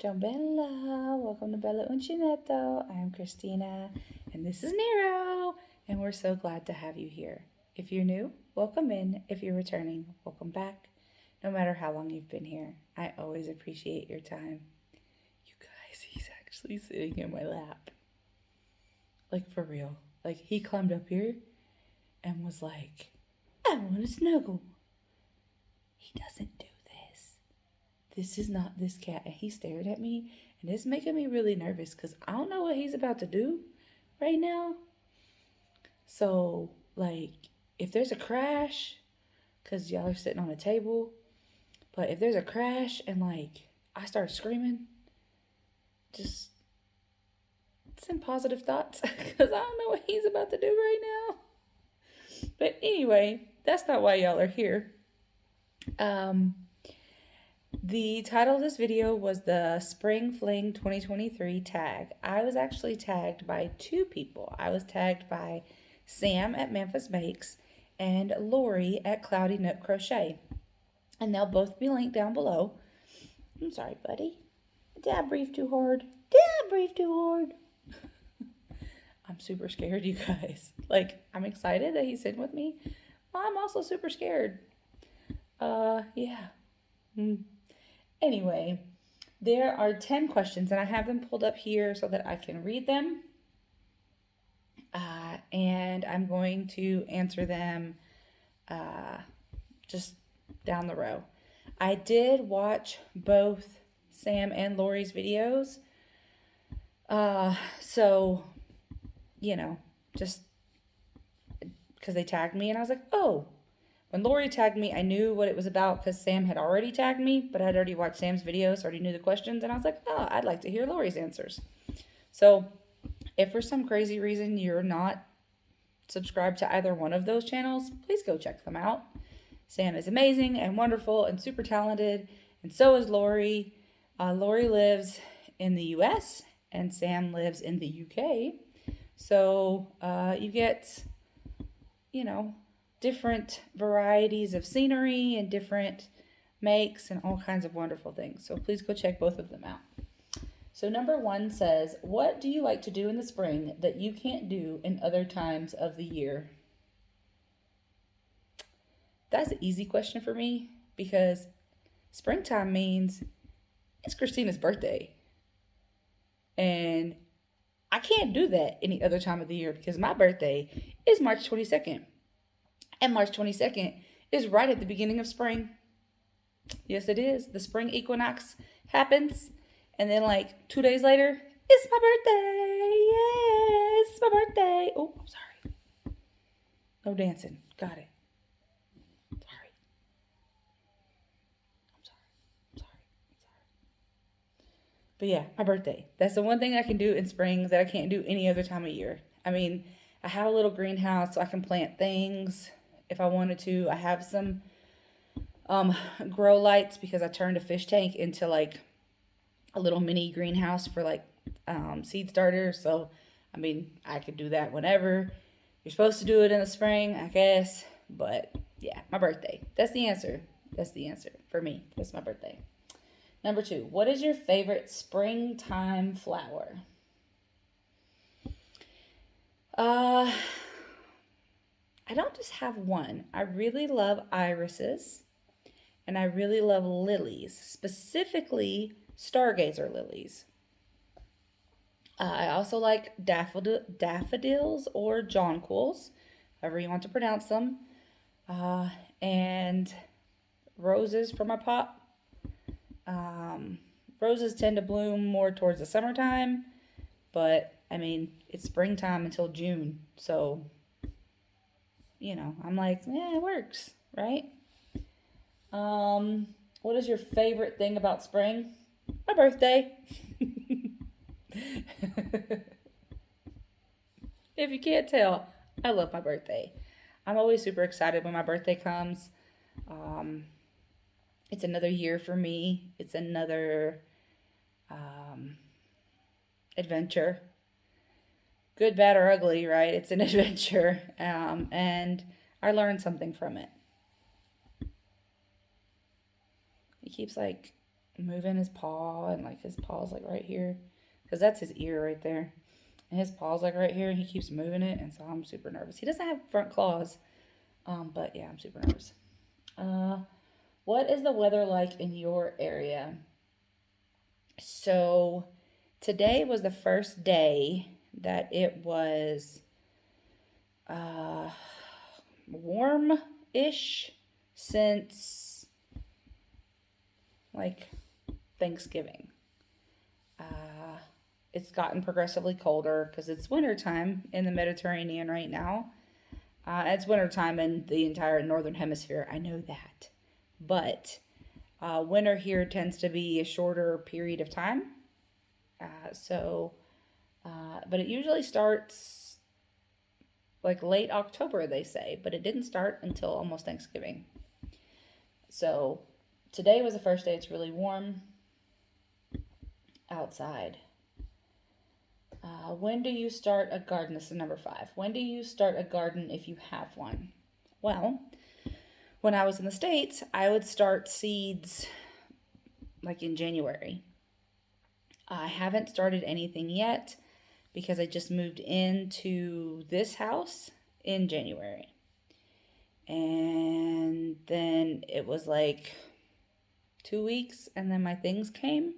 Ciao Bella, welcome to Bella Uncinetto. I'm Christina and this is Nero, and we're so glad to have you here. If you're new, welcome in. If you're returning, welcome back. No matter how long you've been here, I always appreciate your time. You guys, he's actually sitting in my lap. Like for real. Like he climbed up here and was like, I want to snuggle. He doesn't do this. This is not this cat. And he stared at me, and it's making me really nervous because I don't know what he's about to do right now. So, like, if there's a crash, because y'all are sitting on a table, but if there's a crash and, like, I start screaming, just send positive thoughts because I don't know what he's about to do right now. But anyway, that's not why y'all are here. The title of this video was the Spring Fling 2023 tag. I was actually tagged by two people. I was tagged by Sam at Memphis Makes and Lori at Cloudy Nook Crochet. And they'll both be linked down below. I'm sorry, buddy. Did I breathe too hard? I'm super scared, you guys. Like, I'm excited that he's sitting with me. Well, I'm also super scared. Yeah. Anyway, there are 10 questions, and I have them pulled up here so that I can read them. And I'm going to answer them just down the row. I did watch both Sam and Lori's videos. So, you know, just because they tagged me, and I was like, oh. When Lori tagged me, I knew what it was about because Sam had already tagged me, but I'd already watched Sam's videos, already knew the questions, and I was like, oh, I'd like to hear Lori's answers. So if for some crazy reason you're not subscribed to either one of those channels, please go check them out. Sam is amazing and wonderful and super talented, and so is Lori. Lori lives in the US, and Sam lives in the UK. So you get, different varieties of scenery and different makes and all kinds of wonderful things. So please go check both of them out. So number 1 says, what do you like to do in the spring that you can't do in other times of the year? That's an easy question for me because springtime means it's Christina's birthday. And I can't do that any other time of the year because my birthday is March 22nd. And March 22nd is right at the beginning of spring. Yes, it is. The spring equinox happens. And then like 2 days later, it's my birthday. Yes, it's my birthday. Oh, I'm sorry. No dancing. Got it. Sorry. I'm sorry. But yeah, my birthday. That's the one thing I can do in spring that I can't do any other time of year. I mean, I have a little greenhouse so I can plant things if I wanted to. I have some grow lights because I turned a fish tank into like a little mini greenhouse for like seed starters. So, I mean, I could do that whenever. You're supposed to do it in the spring, I guess. But yeah, my birthday. That's the answer. For me. That's my birthday. Number 2, what is your favorite springtime flower? I don't just have one. I really love irises and I really love lilies, specifically stargazer lilies. I also like daffodils or jonquils, however you want to pronounce them, and roses for my pot. Roses tend to bloom more towards the summertime, but I mean, it's springtime until June, so I'm like, yeah, it works, right? What is your favorite thing about spring? My birthday. If you can't tell, I love my birthday. I'm always super excited when my birthday comes. It's another year for me. It's another adventure. Good, bad, or ugly, right? It's an adventure. And I learned something from it. He keeps like moving his paw, and like his paw's like right here, because that's his ear right there. And his paw's like right here, and he keeps moving it, and so I'm super nervous. He doesn't have front claws, but yeah, I'm super nervous. What is the weather like in your area? So today was the first day that it was warm-ish since like Thanksgiving. It's gotten progressively colder because it's wintertime in the Mediterranean right now. It's wintertime in the entire northern hemisphere. I know that. But winter here tends to be a shorter period of time. But it usually starts like late October, they say, but it didn't start until almost Thanksgiving. So today was the first day it's really warm outside. When do you start a garden? This is number 5. When do you start a garden if you have one? Well, when I was in the States, I would start seeds like in January. I haven't started anything yet because I just moved into this house in January. And then it was like 2 weeks, and then my things came.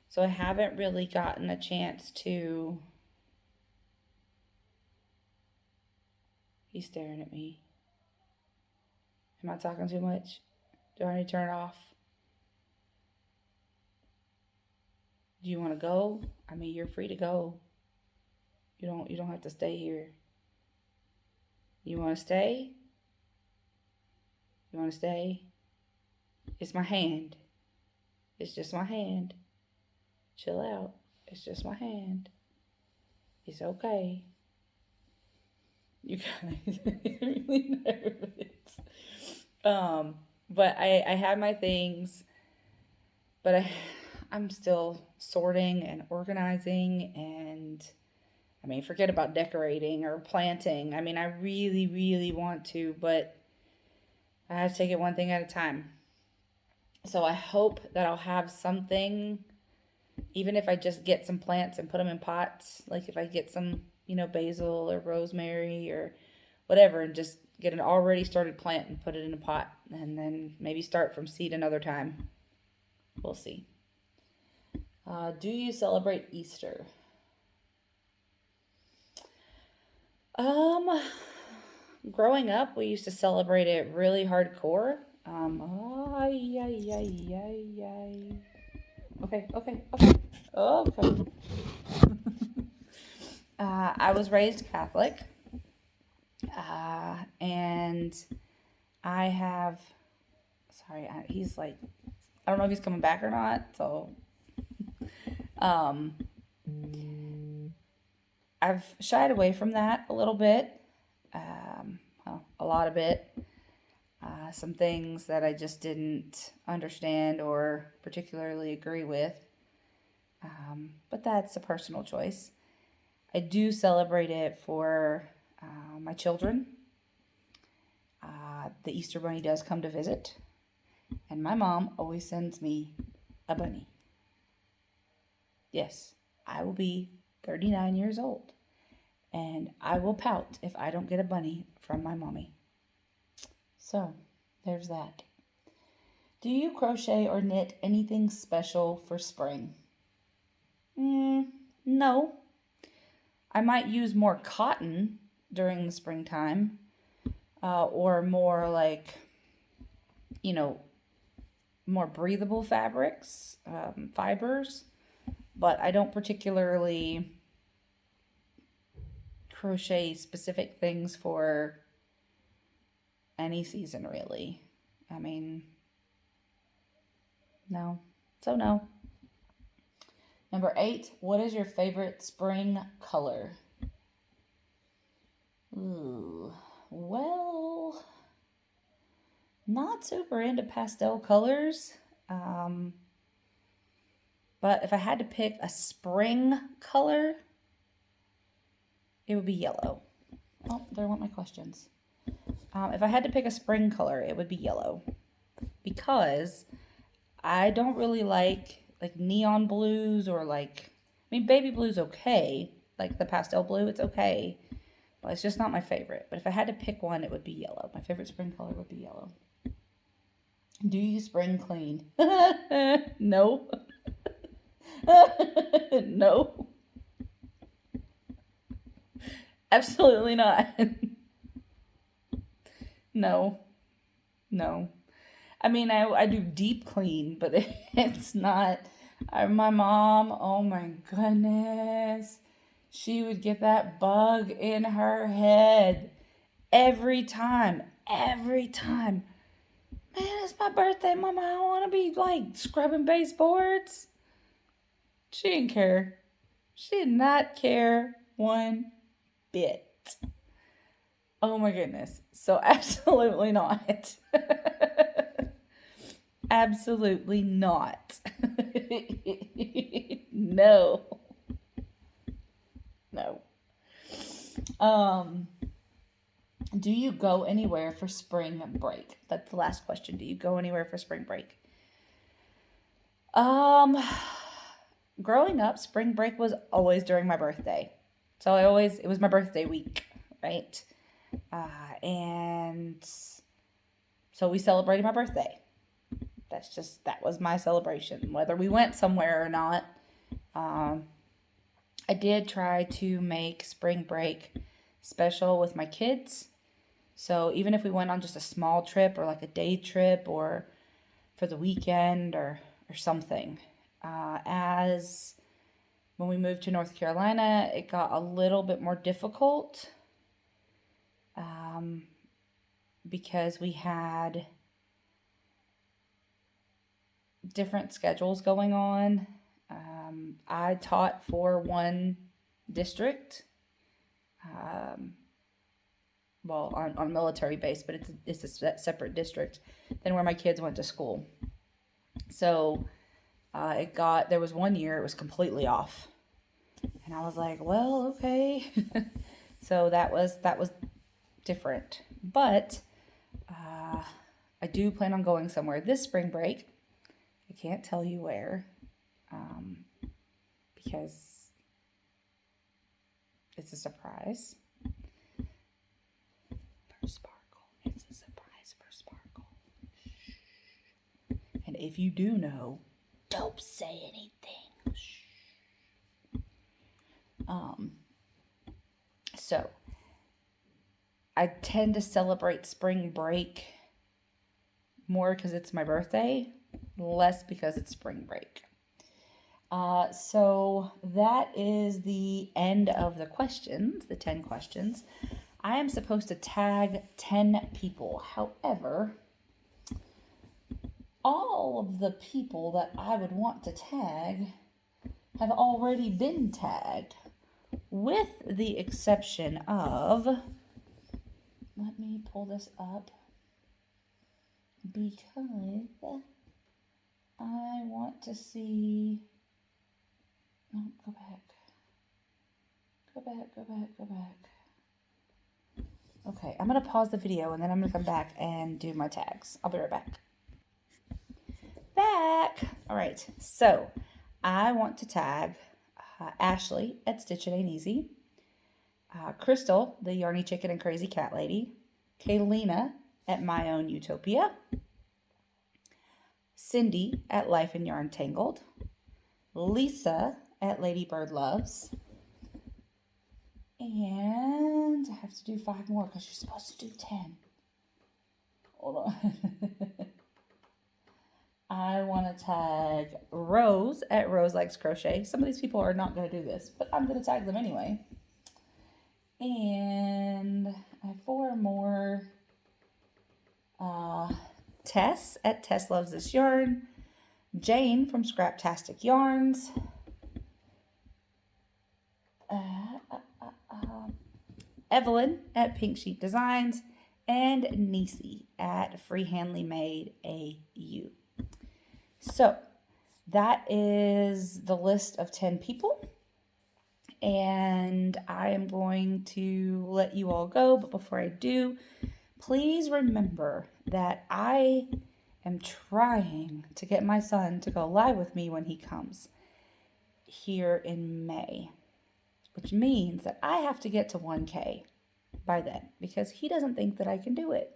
So I haven't really gotten a chance to... He's staring at me. Am I talking too much? Do I need to turn it off? Do you want to go? I mean, you're free to go. You don't have to stay here. You want to stay? You want to stay? It's my hand. It's just my hand. Chill out. It's just my hand. It's okay. You guys are really nervous. But I have my things, but I'm still sorting and organizing, and I mean, forget about decorating or planting. I mean, I really, really want to, but I have to take it one thing at a time. So I hope that I'll have something, even if I just get some plants and put them in pots, like if I get some, basil or rosemary or whatever, and just get an already started plant and put it in a pot, and then maybe start from seed another time. We'll see. Do you celebrate Easter? Growing up, we used to celebrate it really hardcore. Okay. I was raised Catholic, and I have, he's like, I don't know if he's coming back or not, so, I've shied away from that a little bit, a lot of it. Some things that I just didn't understand or particularly agree with, but that's a personal choice. I do celebrate it for my children. The Easter Bunny does come to visit, and my mom always sends me a bunny. Yes, I will be 39 years old, and I will pout if I don't get a bunny from my mommy. So, there's that. Do you crochet or knit anything special for spring? No. I might use more cotton during the springtime, or more like, more breathable fabrics, fibers, but I don't particularly crochet specific things for any season, really. I mean, no. So no. Number 8, what is your favorite spring color? Ooh, well, not super into pastel colors. But if I had to pick a spring color, it would be yellow. Oh, there went my questions. If I had to pick a spring color, it would be yellow. Because I don't really like neon blues or baby blue's okay. Like the pastel blue, it's okay. But it's just not my favorite. But if I had to pick one, it would be yellow. My favorite spring color would be yellow. Do you spring clean? No. No. Absolutely not. No. No. I mean, I do deep clean, but it's not. My mom, oh my goodness, she would get that bug in her head every time. Every time. Man, it's my birthday, Mama. I want to be scrubbing baseboards. She didn't care. She did not care one bit. Oh my goodness. So, absolutely not. Absolutely not. No. No. Do you go anywhere for spring break? That's the last question. Do you go anywhere for spring break? Growing up, spring break was always during my birthday. So it was my birthday week, right? And so we celebrated my birthday. That was my celebration, whether we went somewhere or not. I did try to make spring break special with my kids. So even if we went on just a small trip or like a day trip or for the weekend or something, as when we moved to North Carolina, it got a little bit more difficult because we had different schedules going on. I taught for one district, on military base, but it's a separate district than where my kids went to school. So there was one year it was completely off, and I was like, well, okay. So that was different, but I do plan on going somewhere this spring break. I can't tell you where, because it's a surprise for Sparkle. It's a surprise for Sparkle. And if you do know, don't say anything. So I tend to celebrate spring break more because it's my birthday, less because it's spring break. So that is the end of the questions, the 10 questions. I am supposed to tag 10 people. However, all of the people that I would want to tag have already been tagged, with the exception of, let me pull this up because I want to see. No, go back. Okay, I'm going to pause the video and then I'm going to come back and do my tags. I'll be right back. All right, so I want to tag Ashley at Stitch It Ain't Easy, Crystal, the Yarny Chicken and Crazy Cat Lady, Kaylina at My Own Utopia, Cindy at Life in Yarn Tangled, Lisa at Ladybird Loves, and I have to do 5 more because you're supposed to do 10. Hold on. I want to tag Rose at Rose Likes Crochet. Some of these people are not going to do this, but I'm going to tag them anyway. And I have 4 more. Tess at Tess Loves This Yarn, Jane from Scraptastic Yarns, Evelyn at Pink Sheep Designs, and Nisi at Freehandly Made AU. So that is the list of 10 people, and I am going to let you all go, but before I do, please remember that I am trying to get my son to go live with me when he comes here in May, which means that I have to get to 1K by then because he doesn't think that I can do it.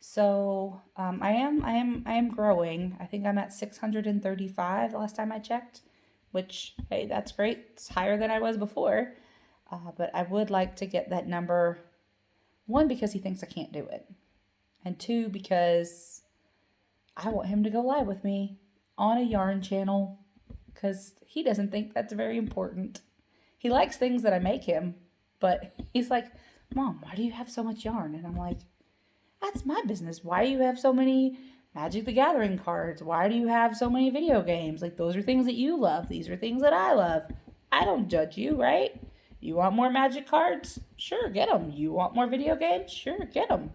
So I am growing. I think I'm at 635 the last time I checked, which, hey, that's great. It's higher than I was before. But I would like to get that number, one, because he thinks I can't do it, and two, because I want him to go live with me on a yarn channel because he doesn't think that's very important. He likes things that I make him, but he's like, Mom, why do you have so much yarn? And I'm like, that's my business. Why do you have so many Magic the Gathering cards? Why do you have so many video games? Like, those are things that you love. These are things that I love. I don't judge you, right? You want more Magic cards? Sure, get them. You want more video games? Sure, get them.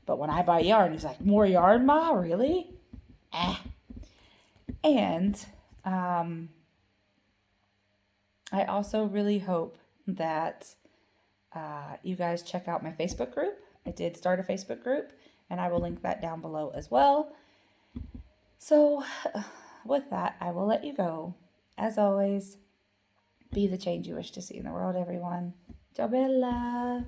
But when I buy yarn, he's like, more yarn, Ma? Really? And I also really hope that you guys check out my Facebook group. I did start a Facebook group, and I will link that down below as well. So with that, I will let you go. As always, be the change you wish to see in the world, everyone. Ciao, Bella.